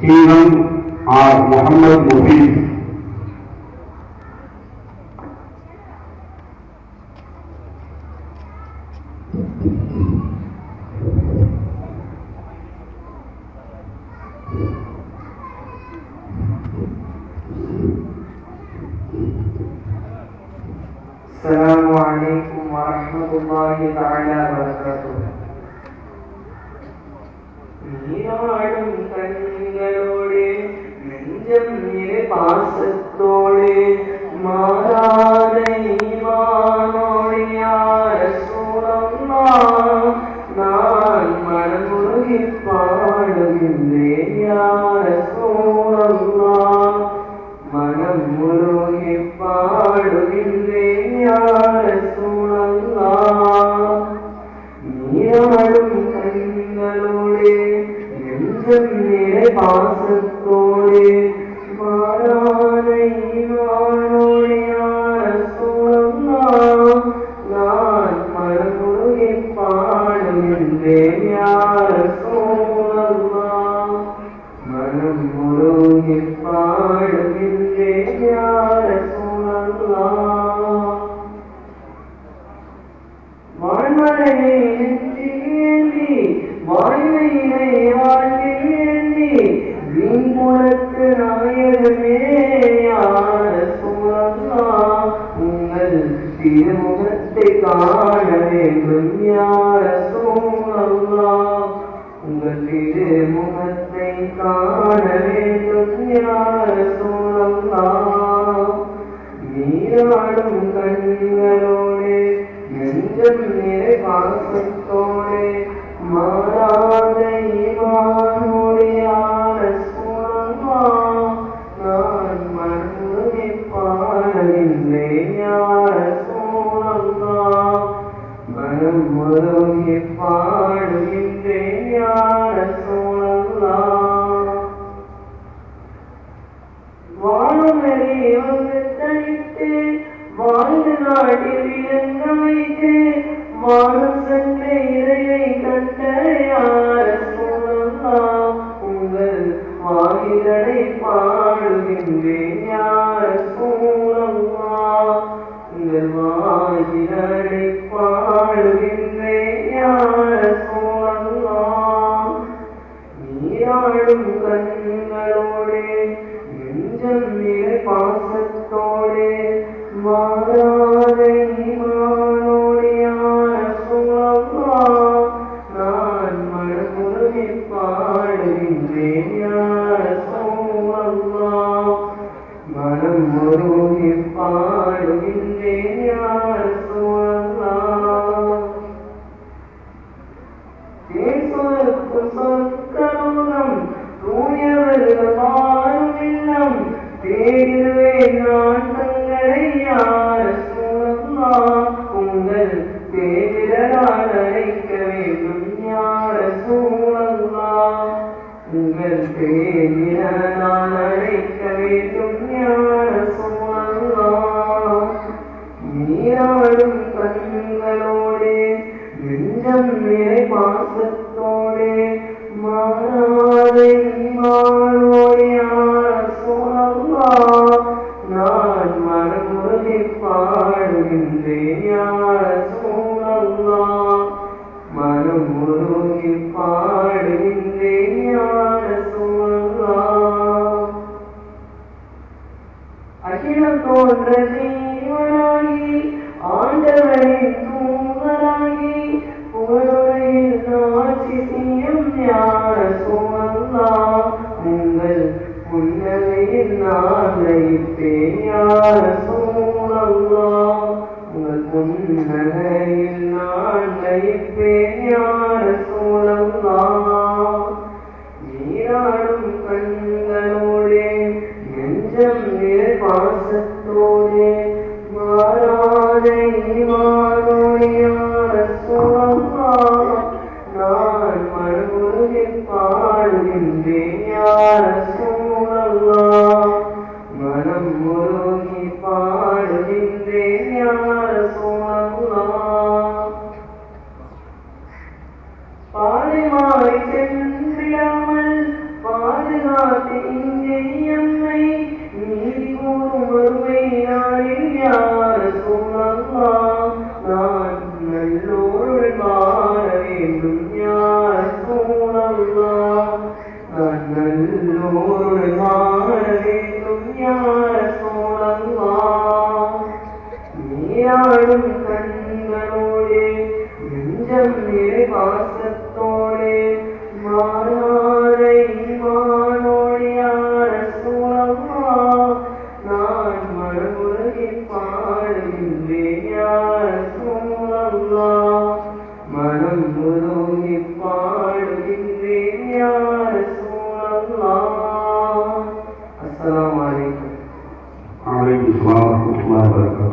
Kingdom are Muhammad Mufid. السلام عليكم ورحمة الله تعالى وبركاته. நீராடும் கண்களோடு நெஞ்சம் நிறை பாசத்தோடு மாறாத ஈமானோடு யார் ரசூலல்லாஹ் நான் மனமுருகி பாடுகின்றேன் யார் ரசூலல்லாஹ் மனம் முருகி பாடுகின்றேன் யார் ரசூலல்லாஹ் நீராடும் கண்களோடு நெஞ்சம் நிறை பாசத்தோடு மாறாத ஈமானோடு யார் ரசூலல்லாஹ் நான் மனமுருகி பாடுகின்றேன் யார் ரசூலல்லாஹ் மனம் முருகி பாடுகின்றேன் யார் ரசூலல்லாஹ் வாழ்வரையை நெஞ்சிலேந்தி வாழ்வையினை வாழ்விலேந்தி வீண்குலத்து நாயகமே யார் ரசூலல்லாஹ் உங்கள் திருமுகத்தை காண வேண்டும் யார் ரசூலல்லாஹ் உங்கள் திருமுகத்தை காண வேண்டும் யார் ரசூலல்லாஹ் நீராடும் கண்களோடு நெஞ்சம் நிறை பாசத்தோடு மாறாத ஈமானோடு யார் ரசூலல்லாஹ் நான் மனமுருகி பாடுகின்றேன் யார் ரசூலல்லாஹ் மனம் முருகி பாடுகின்றேன் யார் ரசூலல்லாஹ் வாழும் நெறி வந்து தனித்து வாழ்ந்து நாட்டில் விளங்க வைத்து வாழும் சென்ற இறையை கண்ட யார் ரசூலல்லாஹ் உங்கள் வாயிலை பாடுகின்றேன் யார் ரசூலல்லாஹ் உங்கள் வாயிலை பாடுகின்றேன் யார் ரசூலல்லாஹ் நீராடும் கண்களோடு நெஞ்சம் நிறை பாசத்தோடு மாறாத ஈமானோடு யார் ரசூலல்லாஹ் நான் மனமுருகி பாடுகின்றேன் யார் ரசூலல்லாஹ் மனம் முருகி பாடுகின்றேன் யார் ரசூலல்லாஹ் தேசோர்க்கும் சொற்களோகம் தூயவர்கள் வாழும் இல்லம் தேடுவேன் நான் தங்களை யார் ரசூலல்லாஹ் உங்கள் தேடிடலால் அழைக்க வேண்டும் யார் ரசூலல்லாஹ் உங்கள் தேடிடலால் அழைக்க வேண்டும் யார் ரசூலல்லாஹ் நீராடும் கண்களோடு நெஞ்சம் நிறை பாசத்தோடு மாறாத ஈமானோடு யார் ரசூலல்லாஹ் நான் மனமுருகி பாடுகின்றேன் யார் ரசூலல்லாஹ் மனம் முருகி பாடுகின்றேன் யார் ரசூலல்லாஹ் அகிலம் தோன்ற ஜீவனாகி ஆண்டவரின் தூதராகி புகழுரையில் ஆட்சி செய்யும் யார் ரசூலல்லாஹ் உங்கள் புன்னகையில் நான் லயிப்பேன் யார் ரசூலல்லாஹ் உங்கள் புன்னகையில் நான் லயிப்பேன் யார் ரசூலல்லாஹ் நீராடும் கண்களோடு நெஞ்சம் நிறை பாசத்தோடு மாறாத ஈமானோடு யார் ரசூலல்லாஹ் நான் மனமுருகி பாடுகின்றேன் யார் ரசூலல்லாஹ் மனம் முருகி பாடுகின்றேன் யார் ரசூலல்லாஹ் பாதை மாறி சென்றிடாமல் பாதுகாத்து Assalamualaikum warahmatullahi wabarakatuh.